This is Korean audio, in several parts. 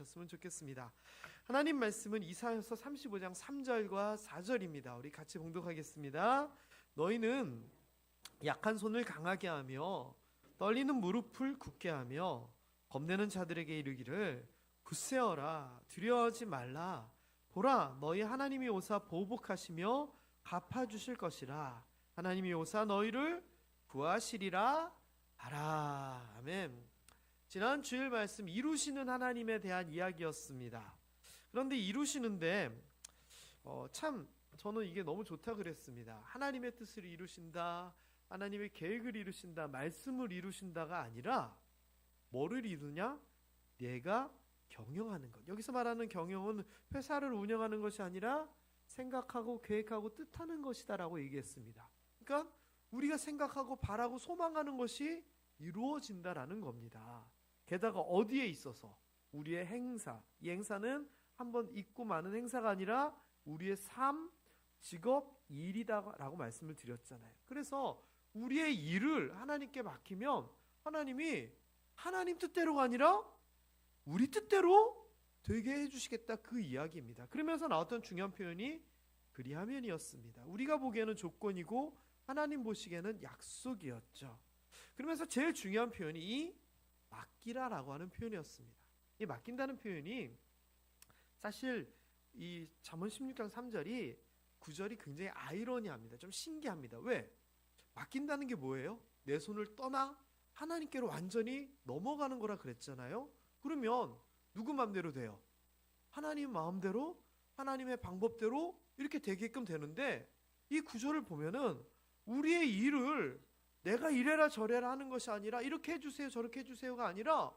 나누셨으면 좋겠습니다. 하나님 말씀은 이사야서 35장 3절과 4절입니다. 우리 같이 봉독하겠습니다. 너희는 약한 손을 강하게 하며 떨리는 무릎을 굳게 하며 겁내는 자들에게 이르기를 굳세어라 두려워하지 말라. 보라 너희 하나님이 오사 보복하시며 갚아주실 것이라. 하나님이 오사 너희를 구하시리라 하라. 아멘. 지난 주일 말씀 이루시는 하나님에 대한 이야기였습니다. 그런데 이루시는데 참 저는 이게 너무 좋다 그랬습니다. 하나님의 뜻을 이루신다, 하나님의 계획을 이루신다, 말씀을 이루신다가 아니라 뭐를 이루냐? 내가 경영하는 것. 여기서 말하는 경영은 회사를 운영하는 것이 아니라 생각하고 계획하고 뜻하는 것이다라고 얘기했습니다. 그러니까 우리가 생각하고 바라고 소망하는 것이 이루어진다라는 겁니다. 게다가 어디에 있어서? 우리의 행사. 이 행사는 한번 있고 마는 행사가 아니라 우리의 삶, 직업, 일이다라고 말씀을 드렸잖아요. 그래서 우리의 일을 하나님께 맡기면 하나님이 하나님 뜻대로가 아니라 우리 뜻대로 되게 해주시겠다, 그 이야기입니다. 그러면서 나왔던 중요한 표현이 그리하면이었습니다. 우리가 보기에는 조건이고 하나님 보시기에는 약속이었죠. 그러면서 제일 중요한 표현이 이 맡기라라고 하는 표현이었습니다. 이 맡긴다는 표현이 사실 이 잠언 16장 3절이 9절이 굉장히 아이러니합니다. 좀 신기합니다. 왜? 맡긴다는 게 뭐예요? 내 손을 떠나 하나님께로 완전히 넘어가는 거라 그랬잖아요. 그러면 누구 마음대로 돼요? 하나님 마음대로, 하나님의 방법대로 이렇게 되게끔 되는데, 이 구절을 보면은 우리의 일을 내가 이래라 저래라 하는 것이 아니라 이렇게 해주세요 저렇게 해주세요가 아니라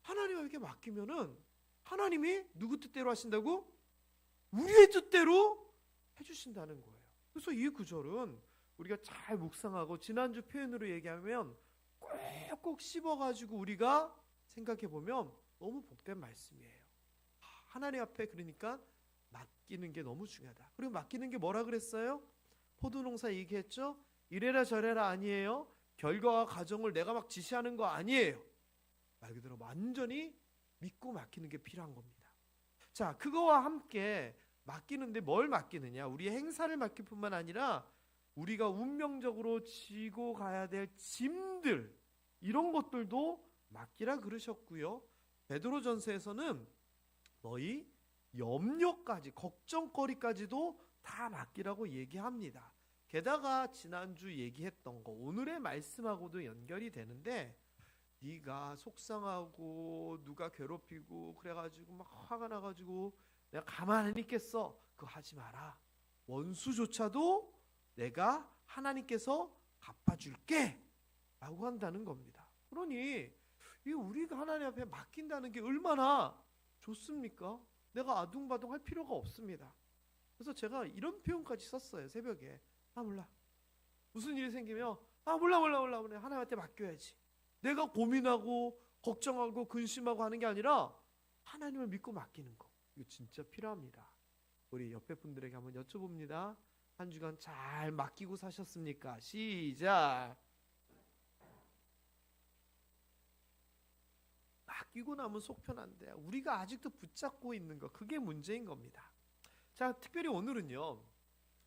하나님에게 맡기면은 하나님이 누구 뜻대로 하신다고? 우리의 뜻대로 해주신다는 거예요. 그래서 이 구절은 우리가 잘 묵상하고 지난주 표현으로 얘기하면 꼭꼭 씹어가지고 우리가 생각해보면 너무 복된 말씀이에요. 하나님 앞에 그러니까 맡기는 게 너무 중요하다. 그리고 맡기는 게 뭐라 그랬어요? 포도농사 얘기했죠? 이래라 저래라 아니에요. 결과와 과정을 내가 막 지시하는 거 아니에요. 말 그대로 완전히 믿고 맡기는 게 필요한 겁니다. 자, 그거와 함께 맡기는데 뭘 맡기느냐? 우리의 행사를 맡길 뿐만 아니라 우리가 운명적으로 지고 가야 될 짐들, 이런 것들도 맡기라 그러셨고요. 베드로전서에서는 너희 염려까지, 걱정거리까지도 다 맡기라고 얘기합니다. 게다가 지난주 얘기했던 거 오늘의 말씀하고도 연결이 되는데, 네가 속상하고 누가 괴롭히고 그래가지고 막 화가 나가지고 내가 가만히 있겠어, 그거 하지 마라. 원수조차도 내가 하나님께서 갚아줄게 라고 한다는 겁니다. 그러니 이 우리가 하나님 앞에 맡긴다는 게 얼마나 좋습니까? 내가 아둥바둥 할 필요가 없습니다. 그래서 제가 이런 표현까지 썼어요. 새벽에 몰라, 무슨 일이 생기면 몰라 하나님한테 맡겨야지. 내가 고민하고 걱정하고 근심하고 하는 게 아니라 하나님을 믿고 맡기는 거, 이거 진짜 필요합니다. 우리 옆에 분들에게 한번 여쭤봅니다. 한 주간 잘 맡기고 사셨습니까? 시작. 맡기고 나면 속 편한데 우리가 아직도 붙잡고 있는 거, 그게 문제인 겁니다. 자, 특별히 오늘은요,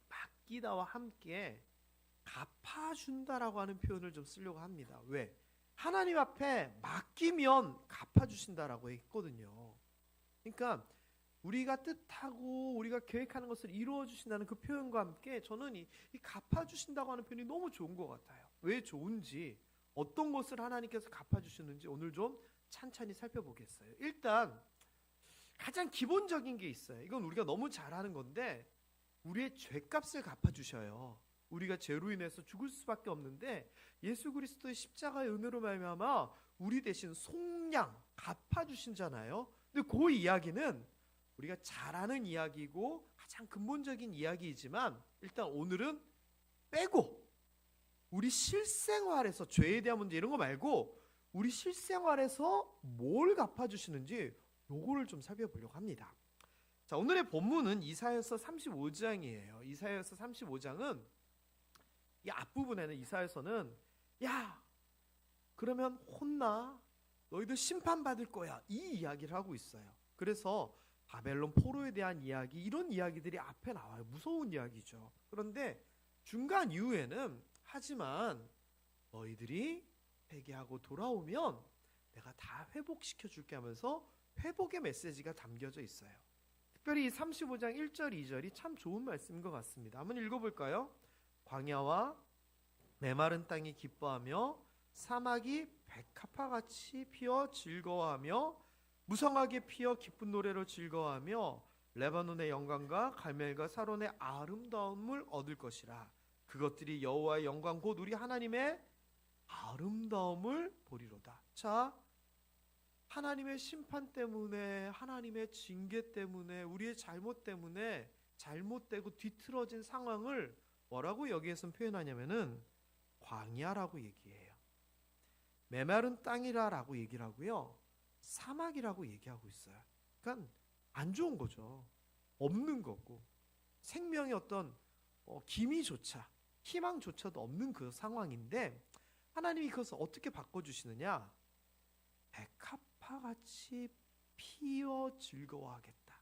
맡기다와 함께 갚아준다라고 하는 표현을 좀 쓰려고 합니다. 왜? 하나님 앞에 맡기면 갚아주신다라고 했거든요. 그러니까 우리가 뜻하고 우리가 계획하는 것을 이루어 주신다는 그 표현과 함께 저는 이 갚아주신다고 하는 표현이 너무 좋은 것 같아요. 왜 좋은지, 어떤 것을 하나님께서 갚아주시는지 오늘 좀 찬찬히 살펴보겠어요. 일단 가장 기본적인 게 있어요. 이건 우리가 너무 잘 아는 건데, 우리의 죄값을 갚아주셔요. 우리가 죄로 인해서 죽을 수밖에 없는데 예수 그리스도의 십자가의 은혜로 말미암아 우리 대신 속량 갚아주신잖아요. 근데 그 이야기는 우리가 잘 아는 이야기고 가장 근본적인 이야기이지만, 일단 오늘은 빼고 우리 실생활에서 죄에 대한 문제 이런 거 말고 우리 실생활에서 뭘 갚아주시는지 요거를 좀 살펴보려고 합니다. 자, 오늘의 본문은 이사야서 35장이에요. 이사야서 35장은 이 앞부분에는 이사야서는 야, 그러면 혼나, 너희들 심판받을 거야. 이 이야기를 하고 있어요. 그래서 바벨론 포로에 대한 이야기, 이런 이야기들이 앞에 나와요. 무서운 이야기죠. 그런데 중간 이후에는 하지만 너희들이 회개하고 돌아오면 내가 다 회복시켜 줄게 하면서 회복의 메시지가 담겨져 있어요. 특별히 35장 1절 2절이 참 좋은 말씀인 것 같습니다. 한번 읽어볼까요? 광야와 메마른 땅이 기뻐하며 사막이 백합화같이 피어 즐거워하며 무성하게 피어 기쁜 노래로 즐거워하며 레바논의 영광과 갈멜과 사론의 아름다움을 얻을 것이라. 그것들이 여호와의 영광 곧 우리 하나님의 아름다움을 보리로다. 자, 하나님의 심판 때문에, 하나님의 징계 때문에, 우리의 잘못 때문에 잘못되고 뒤틀어진 상황을 뭐라고 여기에선 표현하냐면은 광야라고 얘기해요. 메마른 땅이라고 얘기를 하고요, 사막이라고 얘기하고 있어요. 그러니까 안 좋은 거죠. 없는 거고, 생명의 어떤 기미조차, 희망조차도 없는 그 상황인데 하나님이 그것을 어떻게 바꿔주시느냐? 백합화같이 피어 즐거워하겠다.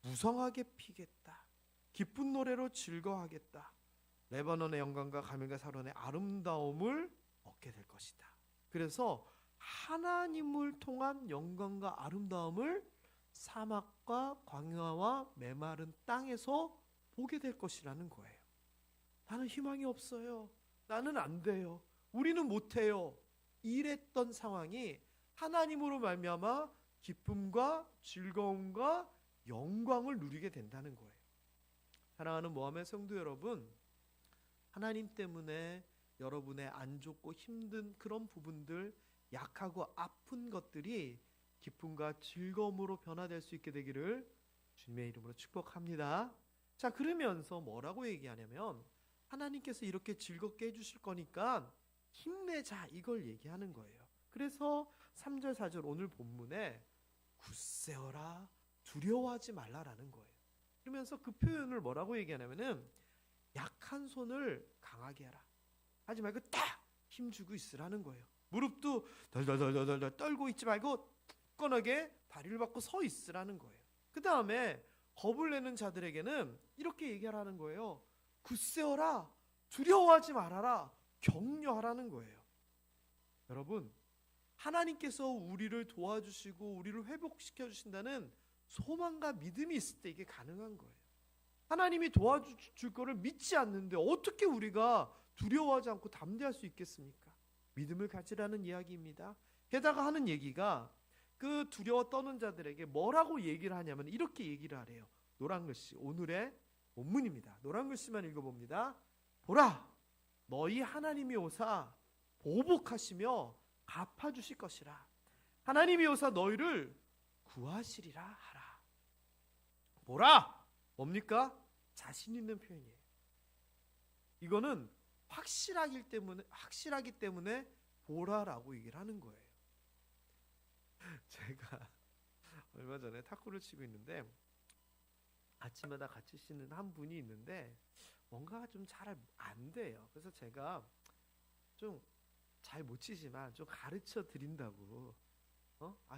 무성하게 피겠다. 기쁜 노래로 즐거워하겠다. 레바논의 영광과 가멜과 사론의 아름다움을 얻게 될 것이다. 그래서 하나님을 통한 영광과 아름다움을 사막과 광야와 메마른 땅에서 보게 될 것이라는 거예요. 나는 희망이 없어요. 나는 안 돼요. 우리는 못해요. 이랬던 상황이 하나님으로 말미암아 기쁨과 즐거움과 영광을 누리게 된다는 거예요. 사랑하는 모함의 성도 여러분, 하나님 때문에 여러분의 안 좋고 힘든 그런 부분들, 약하고 아픈 것들이 기쁨과 즐거움으로 변화될 수 있게 되기를 주님의 이름으로 축복합니다. 자, 그러면서 뭐라고 얘기하냐면 하나님께서 이렇게 즐겁게 해주실 거니까 힘내자, 이걸 얘기하는 거예요. 그래서 3절 4절 오늘 본문에 굳세어라, 두려워하지 말라라는 거예요. 그러면서 그 표현을 뭐라고 얘기하냐면은 약한 손을 강하게 하라. 하지 말고 딱 힘주고 있으라는 거예요. 무릎도 덜덜덜덜 떨고 있지 말고 굳건하게 다리를 받고 서 있으라는 거예요. 그 다음에 겁을 내는 자들에게는 이렇게 얘기하라는 거예요. 굳세어라, 두려워하지 말아라, 격려하라는 거예요. 여러분, 하나님께서 우리를 도와주시고 우리를 회복시켜 주신다는 소망과 믿음이 있을 때 이게 가능한 거예요. 하나님이 도와줄 거를 믿지 않는데 어떻게 우리가 두려워하지 않고 담대할 수 있겠습니까? 믿음을 가지라는 이야기입니다. 게다가 하는 얘기가 그 두려워 떠는 자들에게 뭐라고 얘기를 하냐면 이렇게 얘기를 하래요. 노란 글씨, 오늘의 본문입니다. 노란 글씨만 읽어봅니다. 보라, 너희 하나님이 오사 보복하시며 갚아주실 것이라. 하나님이 오사 너희를 구하시리라 하라. 보라, 뭡니까? 자신 있는 표현이에요. 이거는 확실하기 때문에 보라라고 얘기를 하는 거예요. 제가 얼마 전에 탁구를 치고 있는데 아침마다 같이 치는 한 분이 있는데 뭔가 좀 잘 안 돼요. 그래서 제가 좀 잘 못 치지만 좀 가르쳐 드린다고,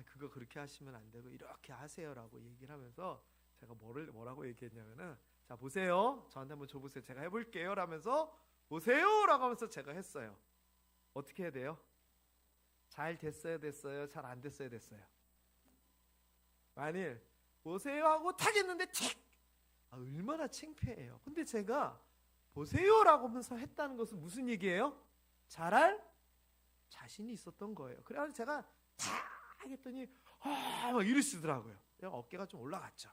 그거 그렇게 하시면 안 되고 이렇게 하세요라고 얘기를 하면서 제가 뭐라고 얘기했냐면은, 자 보세요, 저한테 한번 줘보세요, 제가 해볼게요 라면서 보세요라고 하면서 제가 했어요. 어떻게 해야 돼요? 잘 됐어요? 잘 안 됐어요? 만일 보세요 하고 탁 했는데 틱! 얼마나 창피해요. 근데 제가 보세요라고 하면서 했다는 것은 무슨 얘기예요? 잘할 자신이 있었던 거예요. 그래서 제가 탁 했더니 막 이러시더라고요. 어깨가 좀 올라갔죠.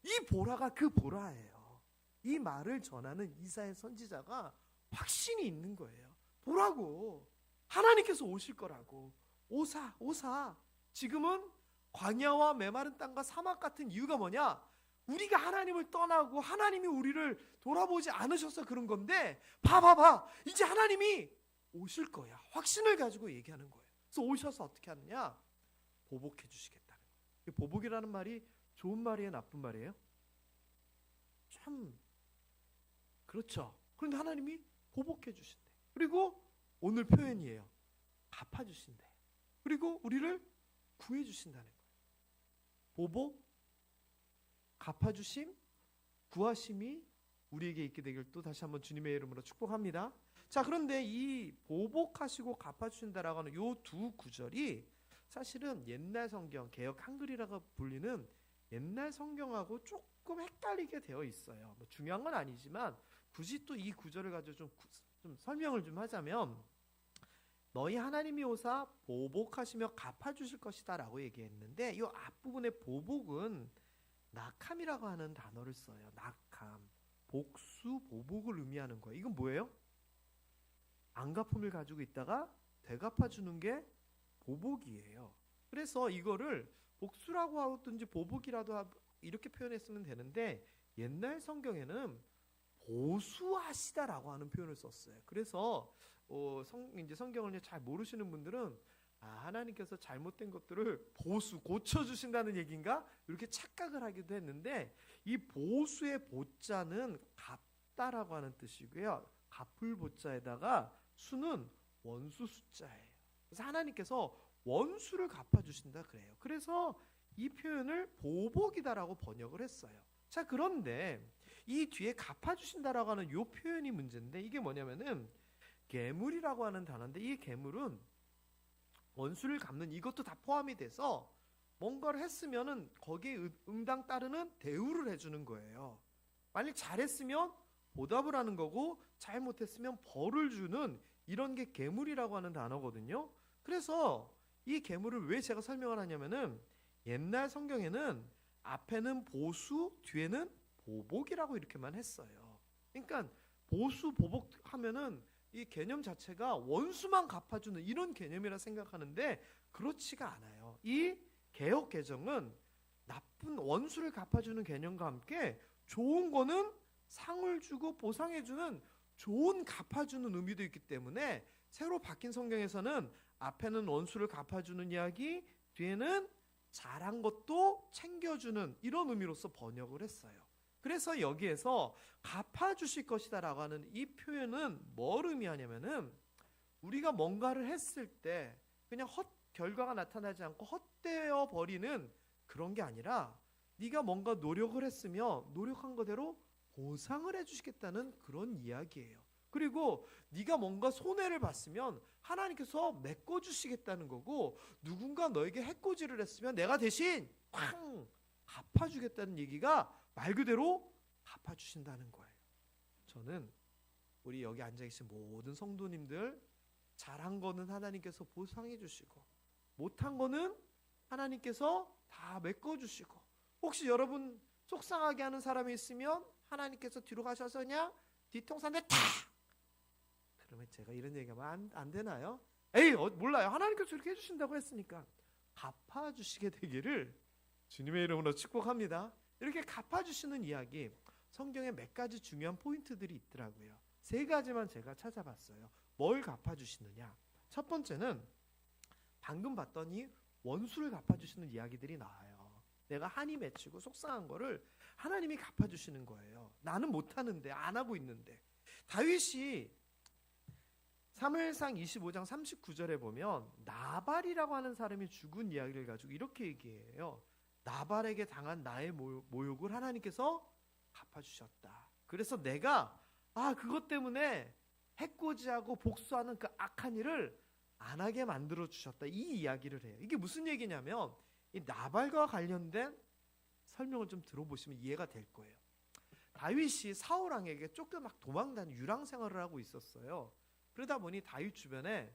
이 보라가 그 보라예요. 이 말을 전하는 이사야 선지자가 확신이 있는 거예요. 보라고, 하나님께서 오실 거라고. 오사. 지금은 광야와 메마른 땅과 사막 같은 이유가 뭐냐? 우리가 하나님을 떠나고 하나님이 우리를 돌아보지 않으셔서 그런 건데, 봐봐, 이제 하나님이 오실 거야. 확신을 가지고 얘기하는 거예요. 그래서 오셔서 어떻게 하느냐? 보복해 주시겠다는 거예요. 보복이라는 말이 좋은 말이에요, 나쁜 말이에요? 참 그렇죠. 그런데 하나님이 보복해 주신대. 그리고 오늘 표현이에요. 갚아주신대. 그리고 우리를 구해주신다는 거예요. 보복, 갚아주심, 구하심이 우리에게 있게 되길 또 다시 한번 주님의 이름으로 축복합니다. 자, 그런데 이 보복하시고 갚아주신다라고 하는 요 두 구절이 사실은 옛날 성경, 개역 한글이라고 불리는 옛날 성경하고 조금 헷갈리게 되어 있어요. 뭐 중요한 건 아니지만 굳이 또 이 구절을 가지고 좀 설명을 좀 하자면, 너희 하나님이 오사 보복하시며 갚아주실 것이다 라고 얘기했는데, 이 앞부분의 보복은 낙함이라고 하는 단어를 써요. 낙함, 복수, 보복을 의미하는 거예요. 이건 뭐예요? 안갚음을 가지고 있다가 되갚아주는 게 보복이에요. 그래서 이거를 복수라고 하든지 보복이라도 이렇게 표현했으면 되는데, 옛날 성경에는 보수하시다라고 하는 표현을 썼어요. 그래서 이제 성경을 잘 모르시는 분들은 하나님께서 잘못된 것들을 고쳐주신다는 얘기인가? 이렇게 착각을 하기도 했는데, 이 보수의 보자는 갚다라고 하는 뜻이고요. 갚을 보자에다가 수는 원수 숫자예요. 그래서 하나님께서 원수를 갚아주신다 그래요. 그래서 이 표현을 보복이다라고 번역을 했어요. 자, 그런데 이 뒤에 갚아주신다라고 하는 이 표현이 문제인데, 이게 뭐냐면은 괴물이라고 하는 단어인데, 이 괴물은 원수를 갚는 이것도 다 포함이 돼서 뭔가를 했으면은 거기에 응당 따르는 대우를 해주는 거예요. 만약 잘했으면 보답을 하는 거고, 잘못했으면 벌을 주는, 이런 게 괴물이라고 하는 단어거든요. 그래서 이 괴물을 왜 제가 설명을 하냐면은, 옛날 성경에는 앞에는 보수, 뒤에는 보복이라고 이렇게만 했어요. 그러니까 보수, 보복 하면은 이 개념 자체가 원수만 갚아주는 이런 개념이라 생각하는데, 그렇지가 않아요. 이 개역 개정은 나쁜 원수를 갚아주는 개념과 함께 좋은 거는 상을 주고 보상해주는, 좋은 갚아주는 의미도 있기 때문에, 새로 바뀐 성경에서는 앞에는 원수를 갚아주는 이야기, 뒤에는 잘한 것도 챙겨주는, 이런 의미로서 번역을 했어요. 그래서 여기에서 갚아주실 것이다 라고 하는 이 표현은 뭘 의미하냐면은, 우리가 뭔가를 했을 때 그냥 결과가 나타나지 않고 헛되어 버리는 그런 게 아니라, 네가 뭔가 노력을 했으며 노력한 거대로 보상을 해주시겠다는 그런 이야기예요. 그리고 네가 뭔가 손해를 봤으면 하나님께서 메꿔주시겠다는 거고, 누군가 너에게 해코지를 했으면 내가 대신 쾅 갚아주겠다는 얘기가 말 그대로 갚아주신다는 거예요. 저는 우리 여기 앉아계신 모든 성도님들, 잘한 거는 하나님께서 보상해 주시고, 못한 거는 하나님께서 다 메꿔주시고, 혹시 여러분 속상하게 하는 사람이 있으면 하나님께서 뒤로 가셔서냐 뒤통수 한 대 탁! 그러면 제가 이런 얘기하면 안 되나요? 에이, 몰라요. 하나님께서 이렇게 해주신다고 했으니까 갚아주시게 되기를 주님의 이름으로 축복합니다. 이렇게 갚아주시는 이야기, 성경에 몇 가지 중요한 포인트들이 있더라고요. 3가지만 제가 찾아봤어요. 뭘 갚아주시느냐? 첫 번째는 방금 봤더니 원수를 갚아주시는 이야기들이 나와요. 내가 한이 맺히고 속상한 거를 하나님이 갚아주시는 거예요. 나는 못하는데, 안 하고 있는데. 다윗이 사무엘상 25장 39절에 보면 나발이라고 하는 사람이 죽은 이야기를 가지고 이렇게 얘기해요. 나발에게 당한 나의 모욕을 하나님께서 갚아주셨다. 그래서 내가 그것 때문에 해코지하고 복수하는 그 악한 일을 안 하게 만들어 주셨다, 이 이야기를 해요. 이게 무슨 얘기냐면, 이 나발과 관련된 설명을 좀 들어보시면 이해가 될 거예요. 다윗이 사울 왕에게 쫓겨 막 도망다니는 유랑 생활을 하고 있었어요. 그러다 보니 다윗 주변에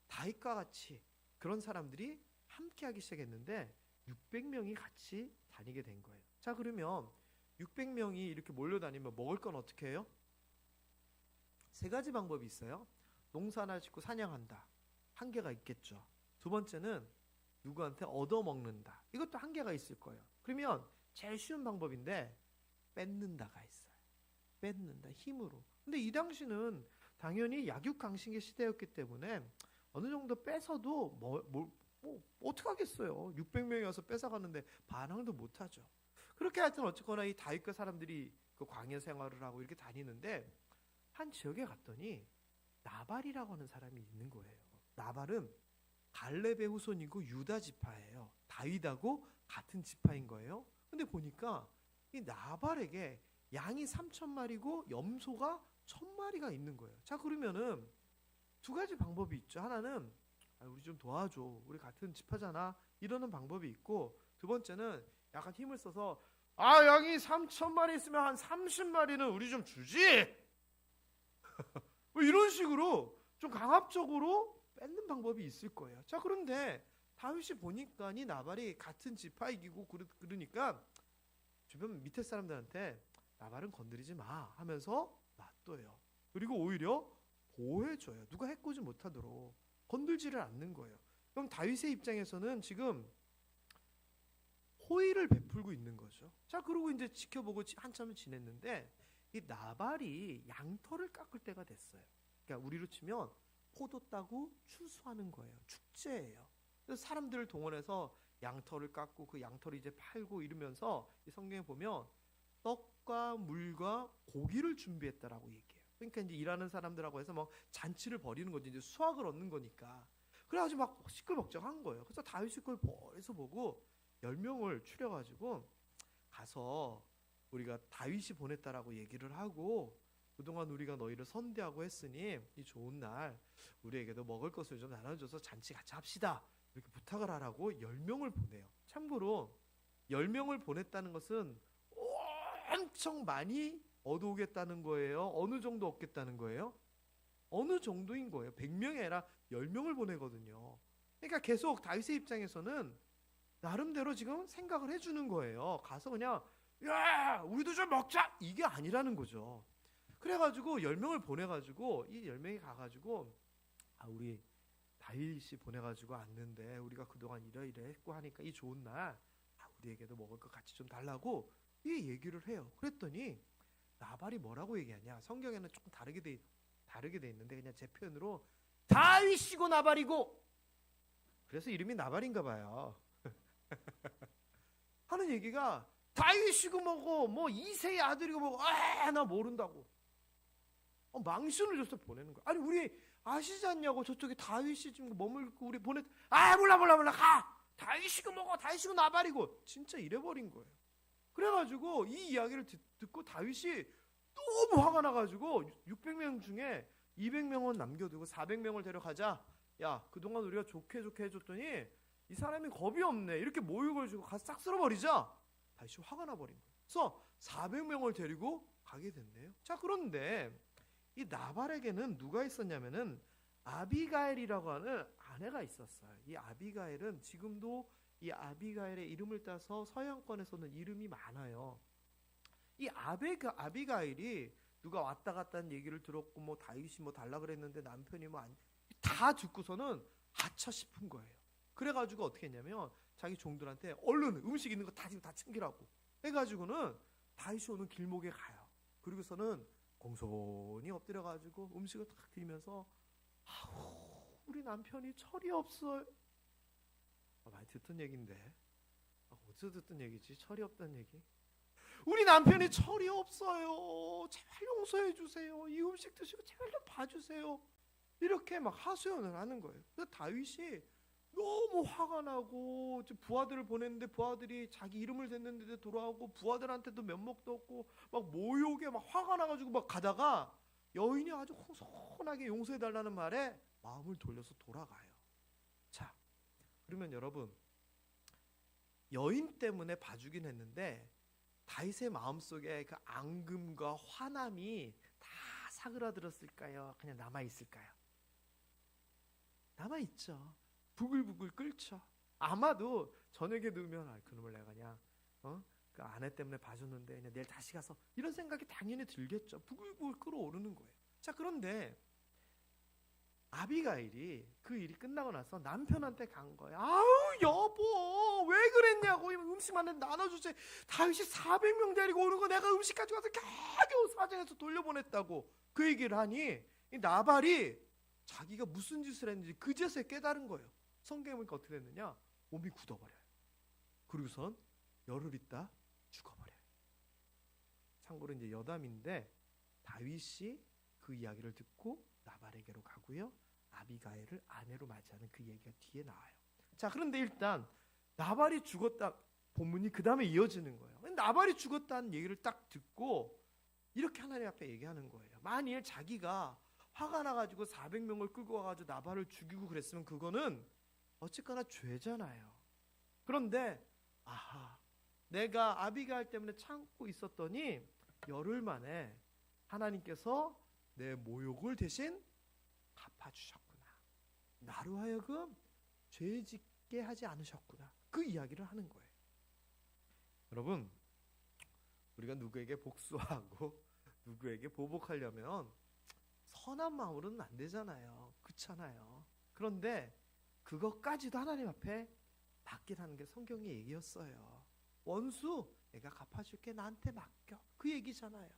다윗과 같이 그런 사람들이 함께 하기 시작했는데 600명이 같이 다니게 된 거예요. 자, 그러면 600명이 이렇게 몰려다니면 먹을 건 어떻게 해요? 3가지 방법이 있어요. 농사나 짓고 사냥한다. 한계가 있겠죠. 두 번째는 누구한테 얻어먹는다. 이것도 한계가 있을 거예요. 그러면 제일 쉬운 방법인데 뺏는다가 있어요. 뺏는다, 힘으로. 근데 이 당시는 당연히 약육강식의 시대였기 때문에 어느 정도 뺏어도 어떻게 하겠어요. 600명이 와서 뺏어가는데 반항도 못하죠. 그렇게 하여튼 어쨌거나 이 다윗과 사람들이 그 광야 생활을 하고 이렇게 다니는데, 한 지역에 갔더니 나발이라고 하는 사람이 있는 거예요. 나발은 갈렙의 후손이고 유다 지파예요. 다윗하고 같은 지파인 거예요. 근데 보니까 이 나발에게 양이 3,000마리고 염소가 1,000마리가 있는 거예요. 자, 그러면은 두 가지 방법이 있죠. 하나는 우리 좀 도와줘. 우리 같은 지파잖아. 이러는 방법이 있고, 두 번째는 약간 힘을 써서 양이 3,000마리 있으면 한 30마리는 우리 좀 주지. 뭐 이런 식으로 좀 강압적으로 뺏는 방법이 있을 거예요. 자, 그런데 다윗이 보니까 이 나발이 같은 지파이기고 그러니까 주변 밑에 사람들한테 나발은 건드리지 마 하면서 놔둬요. 그리고 오히려 보호해줘요. 누가 해코지 못하도록 건들지를 않는 거예요. 그럼 다윗의 입장에서는 지금 호의를 베풀고 있는 거죠. 자, 그러고 이제 지켜보고 한참을 지냈는데 이 나발이 양털을 깎을 때가 됐어요. 그러니까 우리로 치면 포도 따고 추수하는 거예요. 축제예요. 그래서 사람들을 동원해서 양털을 깎고 그 양털을 이제 팔고 이러면서 이 성경에 보면 떡과 물과 고기를 준비했다라고 얘기해요. 그러니까 이제 일하는 사람들하고 해서 막 잔치를 벌이는 거지. 이제 수확을 얻는 거니까. 그래가지고 막 시끌벅적한 거예요. 그래서 다윗이 그걸 멀리서 보고 10명을 추려가지고 가서 우리가 다윗이 보냈다라고 얘기를 하고, 그동안 우리가 너희를 선대하고 했으니 이 좋은 날 우리에게도 먹을 것을 좀 나눠줘서 잔치 같이 합시다. 이렇게 부탁을 하라고 10명을 보내요. 참고로 10명을 보냈다는 것은 엄청 많이 얻어오겠다는 거예요? 어느 정도 얻겠다는 거예요? 어느 정도인 거예요? 100명이 아니라 10명을 보내거든요. 그러니까 계속 다윗의 입장에서는 나름대로 지금 생각을 해주는 거예요. 가서 그냥 야 우리도 좀 먹자 이게 아니라는 거죠. 그래가지고 10명을 보내가지고 이 10명이 가가지고 우리 다윗이 보내가지고 왔는데 우리가 그동안 이래 했고 하니까 이 좋은 날 우리에게도 먹을 것 같이 좀 달라고 이 얘기를 해요. 그랬더니 나발이 뭐라고 얘기하냐? 성경에는 조금 다르게 돼 있는데 그냥 제 표현으로 다윗이고 나발이고, 그래서 이름이 나발인가 봐요. 하는 얘기가 다윗이고 뭐고 뭐 이새의 아들이고 뭐고 나 모른다고 망신을 줘서 보내는 거야. 아니 우리 아시지 않냐고, 저쪽에 다윗이 지금 머물고 우리 보내 몰라 가 다윗이고 뭐고 다윗이고 나발이고 진짜 이래버린 거예요. 그래가지고 이 이야기를 듣고 다윗이 너무 화가 나가지고 600명 중에 200명은 남겨두고 400명을 데려가자. 야 그동안 우리가 좋게 해줬더니 이 사람이 겁이 없네. 이렇게 모욕을 주고 가서 싹 쓸어버리자. 다윗이 화가 나버린 거예요. 그래서 400명을 데리고 가게 됐네요. 자, 그런데 이 나발에게는 누가 있었냐면은 아비가일이라고 하는 아내가 있었어요. 이 아비가일은 지금도 이 아비가일의 이름을 따서 서양권에서는 이름이 많아요. 이 아비가일이 누가 왔다 갔다 하는 얘기를 들었고 뭐 다윗이 뭐 달라 그랬는데 남편이 뭐 다 듣고서는 아차 싶은 거예요. 그래가지고 어떻게 했냐면 자기 종들한테 얼른 음식 있는 거 다 지금 다 챙기라고 해가지고는 다윗이 오는 길목에 가요. 그리고서는 공손히 엎드려가지고 음식을 딱 드리면서 우리 남편이 철이 없어요. 많이 듣던 얘기인데 어디서 듣던 얘기지? 철이 없다는 얘기. 우리 남편이 철이 없어요. 제발 용서해 주세요. 이 음식 드시고 제발 좀 봐주세요. 이렇게 막 하소연을 하는 거예요. 그래서 다윗이 너무 화가 나고 부하들을 보냈는데 부하들이 자기 이름을 댔는데 돌아오고 부하들한테도 면목도 없고 막 모욕에 막 화가 나가지고 막 가다가 여인이 아주 호손하게 용서해달라는 말에 마음을 돌려서 돌아가요. 자, 그러면 여러분 여인 때문에 봐주긴 했는데 다윗의 마음속에 그 앙금과 화남이 다 사그라들었을까요? 그냥 남아있을까요? 남아있죠. 부글부글 끓죠. 아마도 저녁에 누우면 그놈을 내가 그냥 그 아내 때문에 봐줬는데 그냥 내일 다시 가서 이런 생각이 당연히 들겠죠. 부글부글 끓어오르는 거예요. 자, 그런데 아비가일이 그 일이 끝나고 나서 남편한테 간 거예요. 여보 왜 그랬냐고, 음식만 나눠주지. 다윗이 400명 데리고 오는 거 내가 음식 가져가서 겨우 사정해서 돌려보냈다고 그 얘기를 하니 이 나발이 자기가 무슨 짓을 했는지 그제서야 깨달은 거예요. 성경에 보니까 어떻게 됐느냐, 몸이 굳어버려요. 그리고선 열흘 있다 죽어버려요. 참고로 이제 여담인데 다윗이 그 이야기를 듣고 나발에게로 가고요. 아비가일을 아내로 맞이하는 그 얘기가 뒤에 나와요. 자, 그런데 일단 나발이 죽었다 본문이 그 다음에 이어지는 거예요. 나발이 죽었다는 얘기를 딱 듣고 이렇게 하나님 앞에 얘기하는 거예요. 만일 자기가 화가 나가지고 400명을 끌고 와가지고 나발을 죽이고 그랬으면 그거는 어쨌거나 죄잖아요. 그런데 아하, 내가 아비가일 때문에 참고 있었더니 열흘 만에 하나님께서 내 모욕을 대신 갚아주셨구나. 나로 하여금 죄 짓게 하지 않으셨구나. 그 이야기를 하는 거예요. 여러분, 우리가 누구에게 복수하고 누구에게 보복하려면 선한 마음으로는 안 되잖아요. 그렇잖아요. 그런데 그것까지도 하나님 앞에 맡기라는 게 성경의 얘기였어요. 원수 내가 갚아줄게, 나한테 맡겨. 그 얘기잖아요.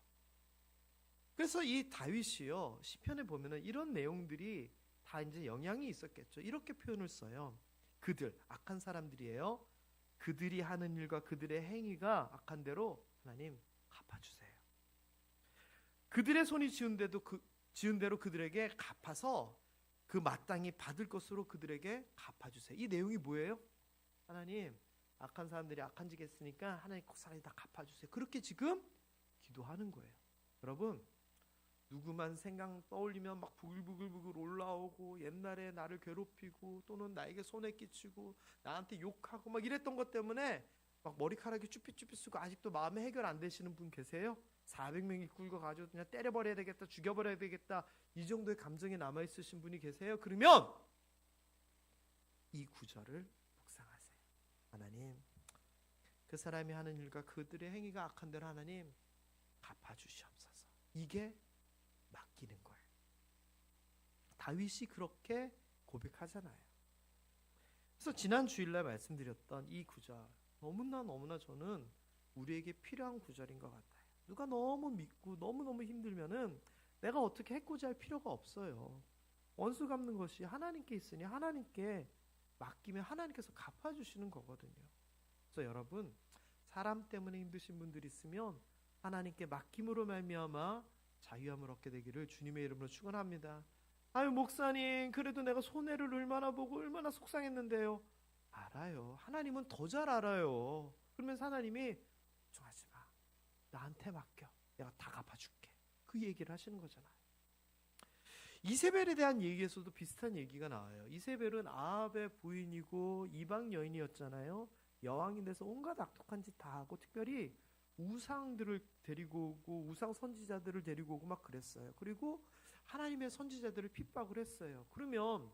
그래서 이 다윗이요, 시편에 보면은 이런 내용들이 다 이제 영향이 있었겠죠. 이렇게 표현을 써요. 그들, 악한 사람들이에요. 그들이 하는 일과 그들의 행위가 악한 대로 하나님 갚아주세요. 그들의 손이 지은 대로 그들에게 갚아서 그 마땅히 받을 것으로 그들에게 갚아주세요. 이 내용이 뭐예요? 하나님, 악한 사람들이 악한 짓 했으니까 하나님 kok사히 다 갚아주세요. 그렇게 지금 기도하는 거예요. 여러분, 누구만 생각 떠올리면 막 부글부글 올라오고 옛날에 나를 괴롭히고 또는 나에게 손해 끼치고 나한테 욕하고 막 이랬던 것 때문에 막 머리카락이 쭈삣쭈삣 쓰고 아직도 마음에 해결 안 되시는 분 계세요? 400명이 굴고 가지고 그냥 때려버려야 되겠다, 죽여버려야 되겠다, 이 정도의 감정이 남아있으신 분이 계세요? 그러면 이 구절을 묵상하세요. 하나님, 그 사람이 하는 일과 그들의 행위가 악한 대로 하나님 갚아주시옵소서. 이게 맡기는 거예요. 다윗이 그렇게 고백하잖아요. 그래서 지난 주일날 말씀드렸던 이 구절, 너무나 저는 우리에게 필요한 구절인 것 같아요. 누가 너무 믿고 너무너무 힘들면은 내가 어떻게 해코지 할 필요가 없어요. 원수 갚는 것이 하나님께 있으니 하나님께 맡기면 하나님께서 갚아주시는 거거든요. 그래서 여러분, 사람 때문에 힘드신 분들이 있으면 하나님께 맡김으로 말미암아 자유함을 얻게 되기를 주님의 이름으로 축원합니다. 아유, 목사님, 그래도 내가 손해를 얼마나 보고 얼마나 속상했는데요. 알아요. 하나님은 더 잘 알아요. 그러면서 하나님이 걱정하지 마, 나한테 맡겨, 내가 다 갚아줄게. 그 얘기를 하시는 거잖아요. 이세벨에 대한 얘기에서도 비슷한 얘기가 나와요. 이세벨은 아합의 부인이고 이방 여인이었잖아요. 여왕이 돼서 온갖 악독한 짓 다 하고 특별히 우상들을 데리고 오고 우상 선지자들을 데리고 오고 막 그랬어요. 그리고 하나님의 선지자들을 핍박을 했어요. 그러면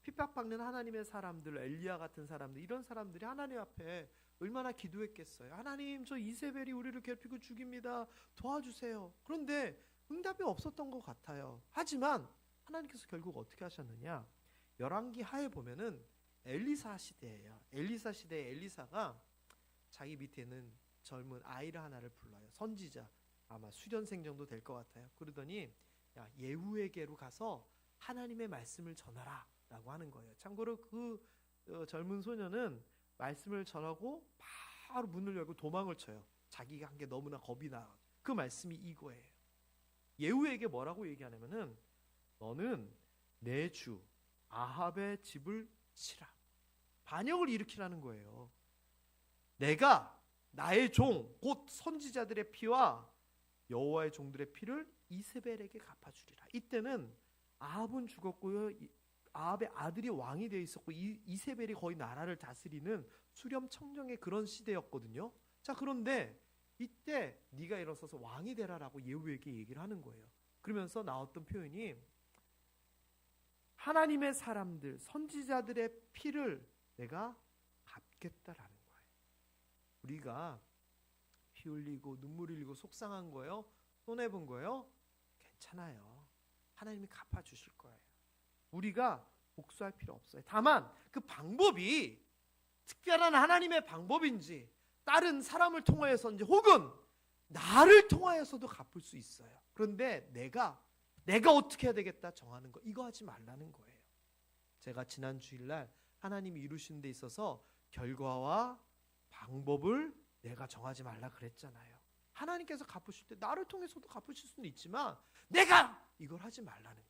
핍박받는 하나님의 사람들, 엘리야 같은 사람들, 이런 사람들이 하나님 앞에 얼마나 기도했겠어요. 하나님, 저 이세벨이 우리를 괴롭히고 죽입니다, 도와주세요. 그런데 응답이 없었던 것 같아요. 하지만 하나님께서 결국 어떻게 하셨느냐, 열왕기 하에 보면은 엘리사 시대예요. 엘리사 시대에 엘리사가 자기 밑에 있는 젊은 아이를 하나를 불러요. 선지자, 아마 수련생 정도 될 것 같아요. 그러더니 야, 예후에게로 가서 하나님의 말씀을 전하라 라고 하는 거예요. 참고로 그 젊은 소녀는 말씀을 전하고 바로 문을 열고 도망을 쳐요. 자기가 한 게 너무나 겁이 나. 그 말씀이 이거예요. 예후에게 뭐라고 얘기하냐면은 너는 내 주 아합의 집을 치라. 반역을 일으키라는 거예요. 내가 나의 종 곧 선지자들의 피와 여호와의 종들의 피를 이세벨에게 갚아주리라. 이때는 아합은 죽었고요. 아합의 아들이 왕이 되어 있었고 이세벨이 거의 나라를 다스리는 수렴청정의 그런 시대였거든요. 자, 그런데 이때 네가 일어서서 왕이 되라라고 예후에게 얘기를 하는 거예요. 그러면서 나왔던 표현이 하나님의 사람들, 선지자들의 피를 내가 갚겠다라는 거예요. 우리가 피 흘리고 눈물 흘리고 속상한 거예요? 손해본 거예요? 괜찮아요. 하나님이 갚아주실 거예요. 우리가 복수할 필요 없어요. 다만 그 방법이 특별한 하나님의 방법인지 다른 사람을 통하여서인지 혹은 나를 통하여서도 갚을 수 있어요. 그런데 내가 어떻게 해야 되겠다 정하는 거, 이거 하지 말라는 거예요. 제가 지난 주일날 하나님이 이루시는 데 있어서 결과와 방법을 내가 정하지 말라 그랬잖아요. 하나님께서 갚으실 때 나를 통해서도 갚으실 수는 있지만 내가 이걸 하지 말라는 거예요.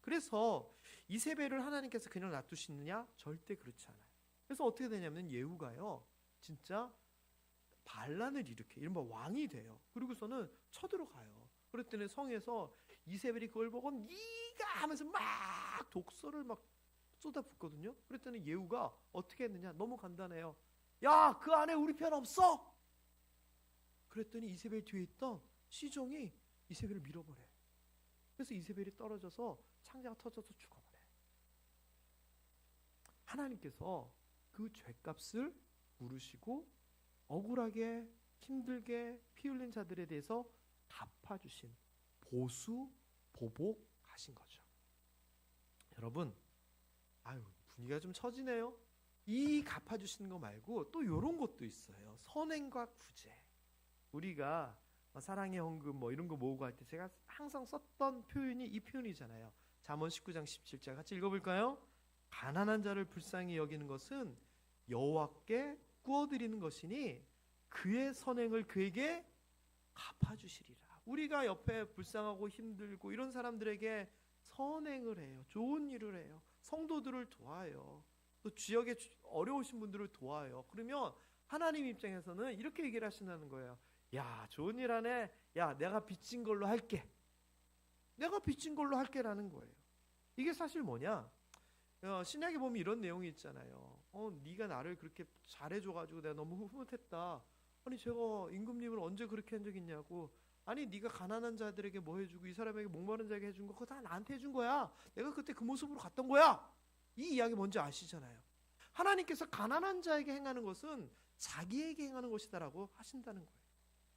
그래서 이세벨을 하나님께서 그냥 놔두시느냐? 절대 그렇지 않아요. 그래서 어떻게 되냐면 예후가요, 진짜 반란을 일으켜 이른바 왕이 돼요. 그리고서는 쳐들어가요. 그랬더니 성에서 이세벨이 그걸 보고 네가 하면서 막 독설을 막 쏟아붓거든요. 그랬더니 예후가 어떻게 했느냐? 너무 간단해요. 야, 그 안에 우리 편 없어. 그랬더니 이세벨 뒤에 있던 시종이 이세벨을 밀어버려요. 그래서 이세벨이 떨어져서 창자가 터져서 죽어버려요. 하나님께서 그 죄값을 물으시고 억울하게 힘들게 피 흘린 자들에 대해서 갚아주신, 보수 보복하신 거죠. 여러분, 아유, 분위기가 좀 처지네요. 이 갚아주시는 거 말고 또 이런 것도 있어요. 선행과 구제. 우리가 사랑의 헌금 뭐 이런 거 모으고 할 때 제가 항상 썼던 표현이 이 표현이잖아요. 잠언 19장 17절 같이 읽어볼까요? 가난한 자를 불쌍히 여기는 것은 여호와께 구워드리는 것이니 그의 선행을 그에게 갚아주시리라. 우리가 옆에 불쌍하고 힘들고 이런 사람들에게 선행을 해요. 좋은 일을 해요. 성도들을 도와요. 또 지역에 어려우신 분들을 도와요. 그러면 하나님 입장에서는 이렇게 얘기를 하신다는 거예요. 야, 좋은 일 하네. 야, 내가 빚진 걸로 할게. 내가 빚진 걸로 할게라는 거예요. 이게 사실 뭐냐? 신약에 보면 이런 내용이 있잖아요. 네가 나를 그렇게 잘해줘가지고 내가 너무 흐뭇했다. 아니, 제가 임금님을 언제 그렇게 한 적 있냐고. 아니, 네가 가난한 자들에게 뭐 해주고 이 사람에게 목마른 자에게 해준 거 그거 다 나한테 해준 거야. 내가 그때 그 모습으로 갔던 거야. 이 이야기 뭔지 아시잖아요. 하나님께서 가난한 자에게 행하는 것은 자기에게 행하는 것이다라고 하신다는 거예요.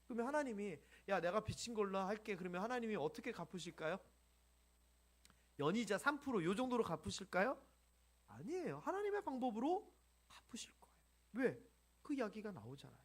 그러면 하나님이 야, 내가 빚진 걸로 할게. 그러면 하나님이 어떻게 갚으실까요? 연이자 3% 요 정도로 갚으실까요? 아니에요. 하나님의 방법으로 갚으실 거예요. 왜? 그 이야기가 나오잖아요.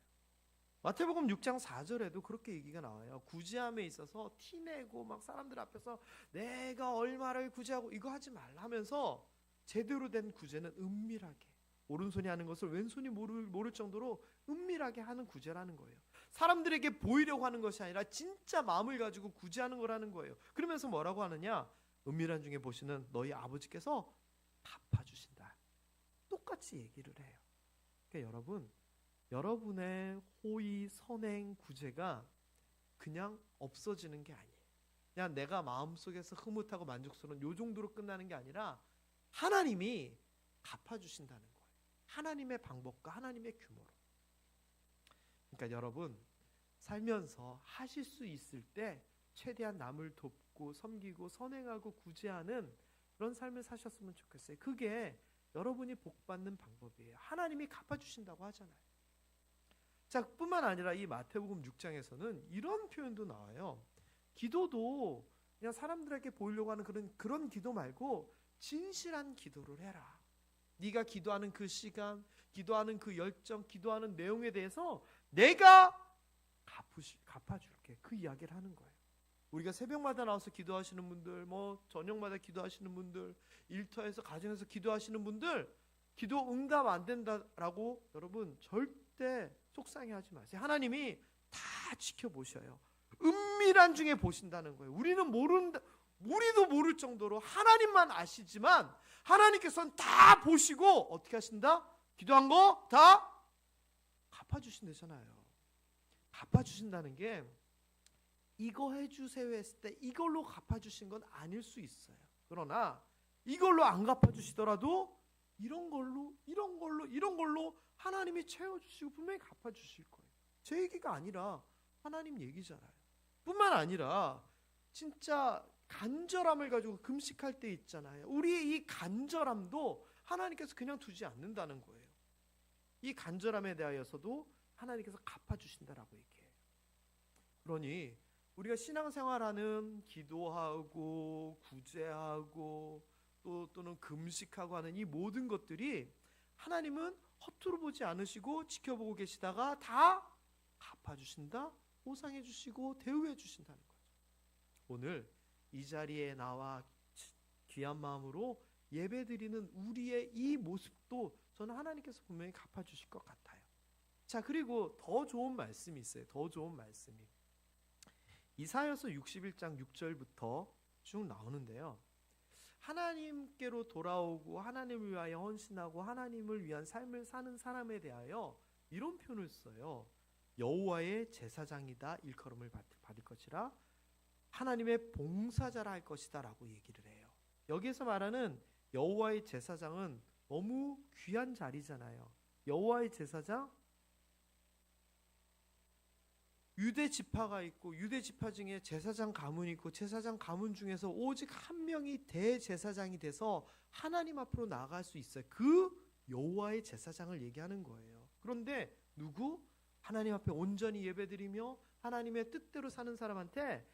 마태복음 6장 4절에도 그렇게 얘기가 나와요. 구제함에 있어서 티내고 막 사람들 앞에서 내가 얼마를 구제하고 이거 하지 말라 하면서 제대로 된 구제는 은밀하게, 오른손이 하는 것을 왼손이 모를 정도로 은밀하게 하는 구제라는 거예요. 사람들에게 보이려고 하는 것이 아니라 진짜 마음을 가지고 구제하는 거라는 거예요. 그러면서 뭐라고 하느냐? 은밀한 중에 보시는 너희 아버지께서 갚아주신다. 똑같이 얘기를 해요. 그러니까 여러분의 호의, 선행, 구제가 그냥 없어지는 게 아니에요. 그냥 내가 마음속에서 흐뭇하고 만족스러운 요 정도로 끝나는 게 아니라 하나님이 갚아주신다는 거예요. 하나님의 방법과 하나님의 규모로. 그러니까 여러분, 살면서 하실 수 있을 때 최대한 남을 돕고 섬기고 선행하고 구제하는 그런 삶을 사셨으면 좋겠어요. 그게 여러분이 복받는 방법이에요. 하나님이 갚아주신다고 하잖아요. 자, 뿐만 아니라 이 마태복음 6장에서는 이런 표현도 나와요. 기도도 그냥 사람들에게 보이려고 하는 그런 기도 말고 진실한 기도를 해라. 네가 기도하는 그 시간, 기도하는 그 열정, 기도하는 내용에 대해서 내가 갚아줄게. 그 이야기를 하는 거예요. 우리가 새벽마다 나와서 기도하시는 분들, 뭐 저녁마다 기도하시는 분들, 일터에서 가정에서 기도하시는 분들, 기도 응답 안 된다라고 여러분 절대 속상해하지 마세요. 하나님이 다 지켜보셔요. 은밀한 중에 보신다는 거예요. 우리도 모를 정도로 하나님만 아시지만 하나님께서는 다 보시고 어떻게 하신다? 기도한 거 다 갚아주신다잖아요. 갚아주신다는 게 이거 해주세요 했을 때 이걸로 갚아주신 건 아닐 수 있어요. 그러나 이걸로 안 갚아주시더라도 이런 걸로 하나님이 채워주시고 분명히 갚아주실 거예요. 제 얘기가 아니라 하나님 얘기잖아요. 뿐만 아니라 진짜 간절함을 가지고 금식할 때 있잖아요. 우리의 이 간절함도 하나님께서 그냥 두지 않는다는 거예요. 이 간절함에 대하여서도 하나님께서 갚아주신다라고 얘기해요. 그러니 우리가 신앙생활하는 기도하고 구제하고 또는 금식하고 하는 이 모든 것들이 하나님은 허투루 보지 않으시고 지켜보고 계시다가 다 갚아주신다, 보상해 주시고 대우해 주신다는 거죠. 오늘 이 자리에 나와 귀한 마음으로 예배드리는 우리의 이 모습도 저는 하나님께서 분명히 갚아주실 것 같아요. 자, 그리고 더 좋은 말씀이 있어요. 더 좋은 말씀이 이사야서 61장 6절부터 쭉 나오는데요. 하나님께로 돌아오고 하나님을 위하여 헌신하고 하나님을 위한 삶을 사는 사람에 대하여 이런 표현을 써요. 여호와의 제사장이다 일컬음을 받을 것이라 하나님의 봉사자라 할 것이다 라고 얘기를 해요. 여기에서 말하는 여호와의 제사장은 너무 귀한 자리잖아요. 여호와의 제사장, 유대 지파가 있고 유대 지파 중에 제사장 가문이 있고 제사장 가문 중에서 오직 한 명이 대제사장이 돼서 하나님 앞으로 나아갈 수 있어요. 그 여호와의 제사장을 얘기하는 거예요. 그런데 누구? 하나님 앞에 온전히 예배드리며 하나님의 뜻대로 사는 사람한테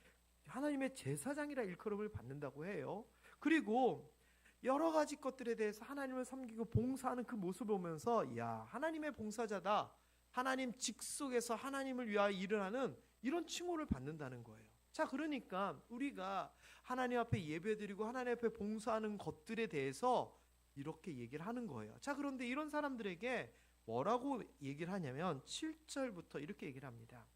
하나님의 제사장이라 일컬음을 받는다고 해요. 그리고 여러 가지 것들에 대해서 하나님을 섬기고 봉사하는 그 모습을 보면서 야, 하나님의 봉사자다. 하나님 직속에서 하나님을 위하여 일을 하는 이런 칭호를 받는다는 거예요. 자, 그러니까 우리가 하나님 앞에 예배드리고 하나님 앞에 봉사하는 것들에 대해서 이렇게 얘기를 하는 거예요. 자, 그런데 이런 사람들에게 뭐라고 얘기를 하냐면 7절부터 이렇게 얘기를 합니다.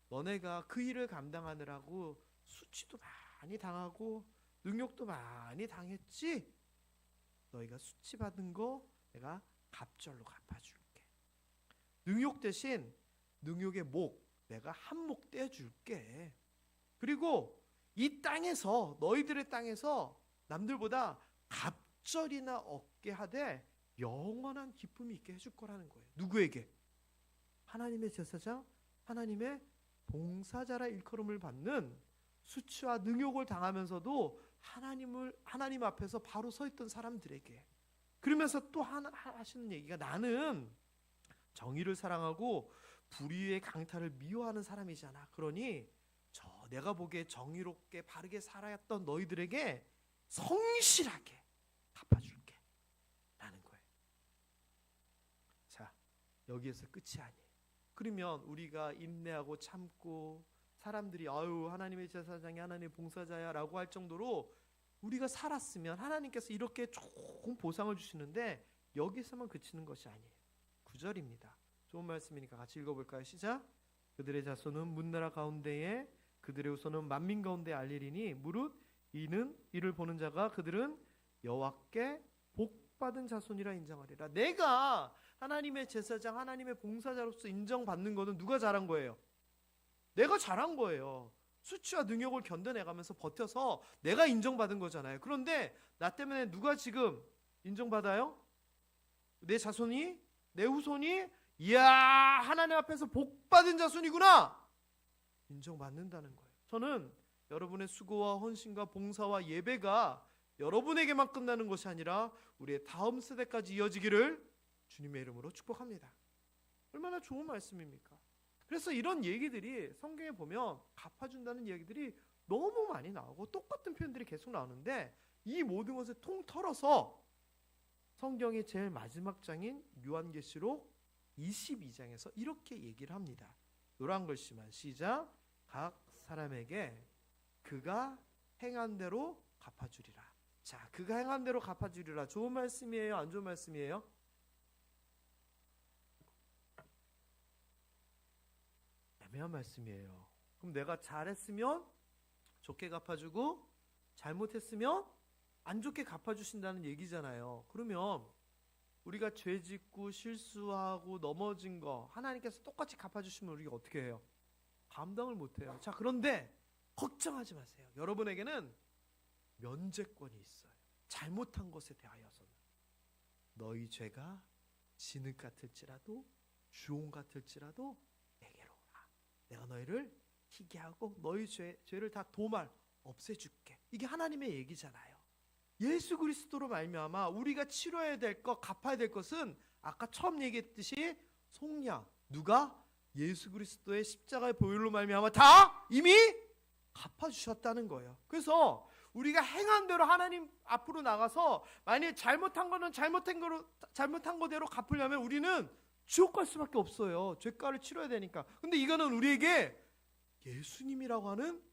너네가 그 일을 감당하느라고 수치도 많이 당하고 능욕도 많이 당했지? 너희가 수치받은 거 내가 갑절로 갚아줄게. 능욕 대신 능욕의 목 내가 한 목 떼줄게. 그리고 이 땅에서 너희들의 땅에서 남들보다 갑절이나 얻게 하되 영원한 기쁨이 있게 해줄 거라는 거예요. 누구에게? 하나님의 제사장, 하나님의 봉사자라 일컬음을 받는 수치와 능욕을 당하면서도 하나님 앞에서 바로 서 있던 사람들에게. 그러면서 또 하시는 얘기가 나는 정의를 사랑하고 불의의 강탈을 미워하는 사람이잖아. 그러니 내가 보기에 정의롭게 바르게 살았던 너희들에게 성실하게 갚아줄게 라는 거예요. 자, 여기에서 끝이 아니에요. 그러면 우리가 인내하고 참고 사람들이 아유 하나님의 제사장이 하나님의 봉사자야 라고 할 정도로 우리가 살았으면 하나님께서 이렇게 조금 보상을 주시는데 여기서만 그치는 것이 아니에요. 9절입니다. 좋은 말씀이니까 같이 읽어볼까요? 시작. 그들의 자손은 문나라 가운데에 그들의 후손은 만민 가운데 알리리니 무릇 이를 보는 자가 그들은 여호와께 복받은 자손이라 인정하리라. 내가 하나님의 제사장 하나님의 봉사자로서 인정받는 것은 누가 잘한 거예요? 내가 잘한 거예요. 수치와 능욕을 견뎌내가면서 버텨서 내가 인정받은 거잖아요. 그런데 나 때문에 누가 지금 인정받아요? 내 자손이? 내 후손이? 이야 하나님 앞에서 복받은 자손이구나 인정받는다는 거예요. 저는 여러분의 수고와 헌신과 봉사와 예배가 여러분에게만 끝나는 것이 아니라 우리의 다음 세대까지 이어지기를 주님의 이름으로 축복합니다. 얼마나 좋은 말씀입니까? 그래서 이런 얘기들이 성경에 보면 갚아준다는 얘기들이 너무 많이 나오고 똑같은 표현들이 계속 나오는데 이 모든 것을 통틀어서 성경의 제일 마지막 장인 요한계시록 22장에서 이렇게 얘기를 합니다. 노란 글씨만 시작. 각 사람에게 그가 행한 대로 갚아주리라. 자, 그가 행한 대로 갚아주리라. 좋은 말씀이에요? 안 좋은 말씀이에요? 애매한 말씀이에요. 그럼 내가 잘했으면 좋게 갚아주고 잘못했으면 안 좋게 갚아주신다는 얘기잖아요. 그러면 우리가 죄 짓고 실수하고 넘어진 거 하나님께서 똑같이 갚아주시면 우리가 어떻게 해요? 감당을 못해요. 자, 그런데 걱정하지 마세요. 여러분에게는 면죄권이 있어요. 잘못한 것에 대하여서는 너희 죄가 진흙 같을지라도 주홍 같을지라도 내게로 오라. 내가 너희를 희게 하고 너희 죄를 다 도말 없애줄게. 이게 하나님의 얘기잖아요. 예수 그리스도로 말미암아 우리가 치러야 될 것, 갚아야 될 것은 아까 처음 얘기했듯이 속량. 누가? 예수 그리스도의 십자가의 보혈로 말미암아 다 이미 갚아주셨다는 거예요. 그래서 우리가 행한 대로 하나님 앞으로 나가서 만약에 잘못한 거는 잘못한 거대로 갚으려면 우리는 지옥 갈 수밖에 없어요. 죄가를 치러야 되니까. 근데 이거는 우리에게 예수님이라고 하는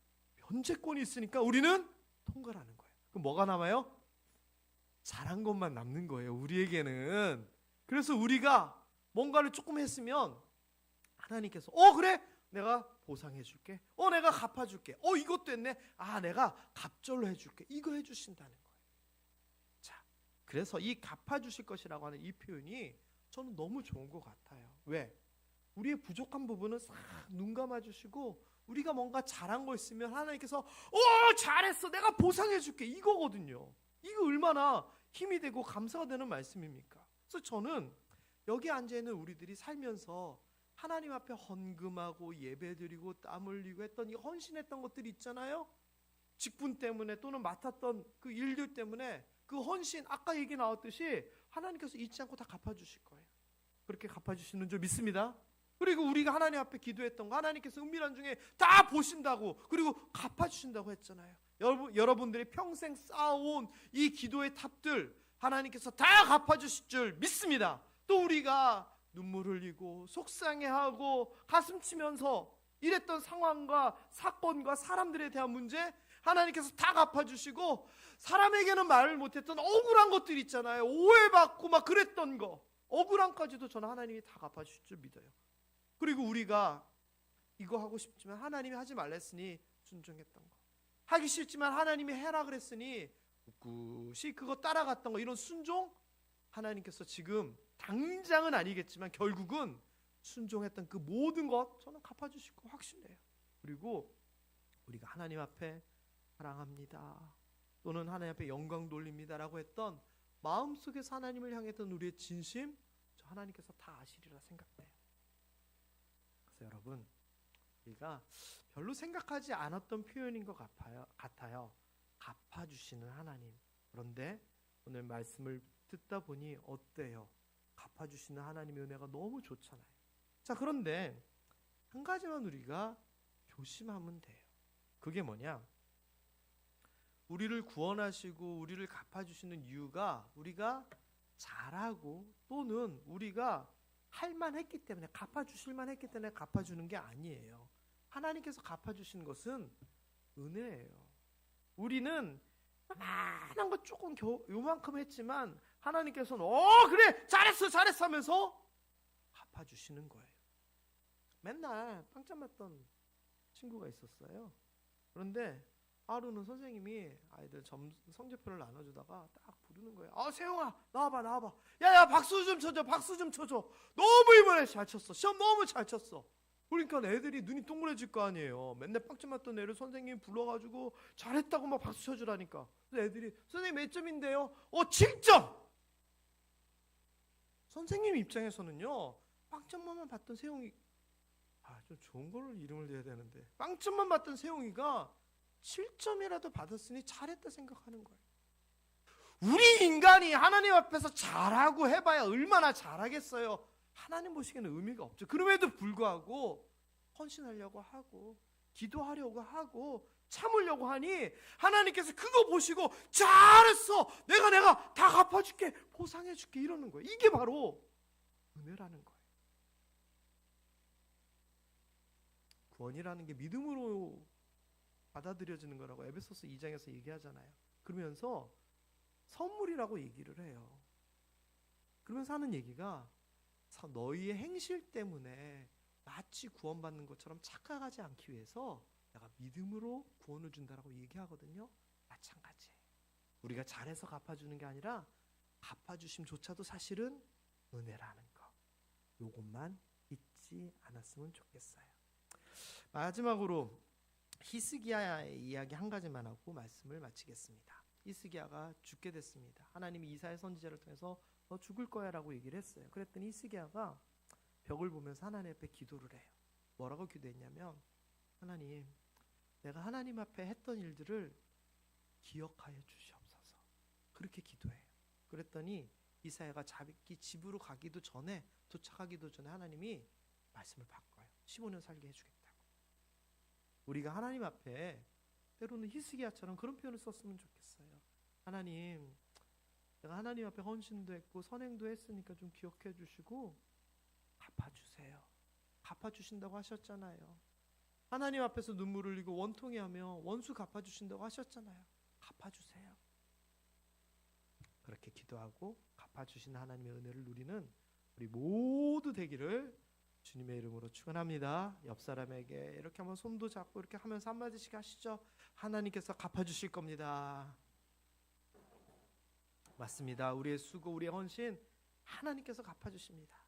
면죄권이 있으니까 우리는 통과를 하는 거예요. 그럼 뭐가 남아요? 잘한 것만 남는 거예요. 우리에게는. 그래서 우리가 뭔가를 조금 했으면 하나님께서 그래 내가 보상해 줄게. 내가 갚아줄게. 이것도 했네. 내가 갑절로 해줄게. 이거 해주신다는 거예요. 그래서 이 갚아주실 것이라고 하는 이 표현이 저는 너무 좋은 것 같아요. 왜? 우리의 부족한 부분은 싹 눈 감아주시고, 우리가 뭔가 잘한 거 있으면 하나님께서 잘했어, 내가 보상해 줄게, 이거거든요. 이거 얼마나 힘이 되고 감사가 되는 말씀입니까? 그래서 저는 여기 앉아있는 우리들이 살면서 하나님 앞에 헌금하고 예배드리고 땀 흘리고 했던 이 헌신했던 것들이 있잖아요. 직분 때문에 또는 맡았던 그 일들 때문에 그 헌신, 아까 얘기 나왔듯이 하나님께서 잊지 않고 다 갚아주실 거예요. 그렇게 갚아주시는 줄 믿습니다. 그리고 우리가 하나님 앞에 기도했던 거 하나님께서 은밀한 중에 다 보신다고, 그리고 갚아주신다고 했잖아요. 여러분들이 평생 쌓아온 이 기도의 탑들 하나님께서 다 갚아주실 줄 믿습니다. 또 우리가 눈물 흘리고 속상해하고 가슴 치면서 이랬던 상황과 사건과 사람들에 대한 문제 하나님께서 다 갚아주시고, 사람에게는 말을 못했던 억울한 것들 있잖아요. 오해받고 막 그랬던 거, 억울함까지도 저는 하나님이 다 갚아주실 줄 믿어요. 그리고 우리가 이거 하고 싶지만 하나님이 하지 말랬으니 순종했던 거, 하기 싫지만 하나님이 해라 그랬으니 꿋꿋이 그거 따라갔던 거, 이런 순종, 하나님께서 지금 당장은 아니겠지만 결국은 순종했던 그 모든 것 저는 갚아주실 거 확신해요. 그리고 우리가 하나님 앞에 사랑합니다, 또는 하나님 앞에 영광 돌립니다라고 했던 마음속에서 하나님을 향했던 우리의 진심, 저 하나님께서 다 아시리라 생각돼요. 그래서 여러분, 우리가 별로 생각하지 않았던 표현인 것 같아요. 갚아주시는 하나님. 그런데 오늘 말씀을 듣다 보니 어때요? 갚아주시는 하나님의 은혜가 너무 좋잖아요. 자, 그런데 한 가지만 우리가 조심하면 돼요. 그게 뭐냐? 우리를 구원하시고 우리를 갚아주시는 이유가 우리가 잘하고 또는 우리가 할만했기 때문에, 갚아주실만 했기 때문에 갚아주는 게 아니에요. 하나님께서 갚아주시는 것은 은혜예요. 우리는 많은 거 조금 요만큼 했지만 하나님께서는 그래 잘했어 잘했어 하면서 갚아주시는 거예요. 맨날 빵점 맞던 친구가 있었어요. 그런데 하루는 선생님이 아이들 성적표를 나눠주다가 딱 부르는 거예요. 세용아 나와봐. 야야 박수 좀 쳐줘. 너무 이번에 잘 쳤어. 시험 너무 잘 쳤어. 그러니까 애들이 눈이 동그래질 거 아니에요. 맨날 빵점 맞던 애를 선생님이 불러가지고 잘했다고 막 박수 쳐주라니까. 그래서 애들이 선생님 몇 점인데요? 7점. 선생님 입장에서는요, 빵점만 받던 세용이, 좀 좋은 걸로 이름을 대야 되는데, 빵점만 받던 세용이가 7점이라도 받았으니 잘했다 생각하는 거예요. 우리 인간이 하나님 앞에서 잘하고 해봐야 얼마나 잘하겠어요. 하나님 보시기에는 의미가 없죠. 그럼에도 불구하고 헌신하려고 하고 기도하려고 하고 참으려고 하니 하나님께서 그거 보시고 잘했어, 내가 다 갚아줄게, 보상해줄게, 이러는 거예요. 이게 바로 은혜라는 거예요. 구원이라는 게 믿음으로 받아들여지는 거라고 에베소서 2장에서 얘기하잖아요. 그러면서 선물이라고 얘기를 해요. 그러면서 하는 얘기가 너희의 행실 때문에 마치 구원받는 것처럼 착각하지 않기 위해서 내가 믿음으로 구원을 준다라고 얘기하거든요. 마찬가지예요. 우리가 잘해서 갚아주는 게 아니라 갚아주심조차도 사실은 은혜라는 거, 요것만 잊지 않았으면 좋겠어요. 마지막으로 히스기야의 이야기 한 가지만 하고 말씀을 마치겠습니다. 히스기야가 죽게 됐습니다. 하나님이 이사야 선지자를 통해서 너 죽을 거야 라고 얘기를 했어요. 그랬더니 히스기야가 벽을 보면서 하나님 앞에 기도를 해요. 뭐라고 기도했냐면, 하나님, 내가 하나님 앞에 했던 일들을 기억하여 주시옵소서. 그렇게 기도해요. 그랬더니 이사야가 자기 집으로 도착하기도 전에 하나님이 말씀을 바꿔요. 15년 살게 해주겠다고. 우리가 하나님 앞에 때로는 히스기야처럼 그런 표현을 썼으면 좋겠어요. 하나님, 내가 하나님 앞에 헌신도 했고 선행도 했으니까 좀 기억해 주시고 갚아주세요. 갚아주신다고 하셨잖아요. 하나님 앞에서 눈물 흘리고 원통해 하며 원수 갚아주신다고 하셨잖아요. 갚아주세요. 그렇게 기도하고 갚아주신 하나님의 은혜를 누리는 우리 모두 되기를 주님의 이름으로 축원합니다. 옆 사람에게 이렇게 한번 손도 잡고 이렇게 하면서 한마디씩 하시죠. 하나님께서 갚아주실 겁니다. 맞습니다. 우리의 수고, 우리의 헌신 하나님께서 갚아주십니다.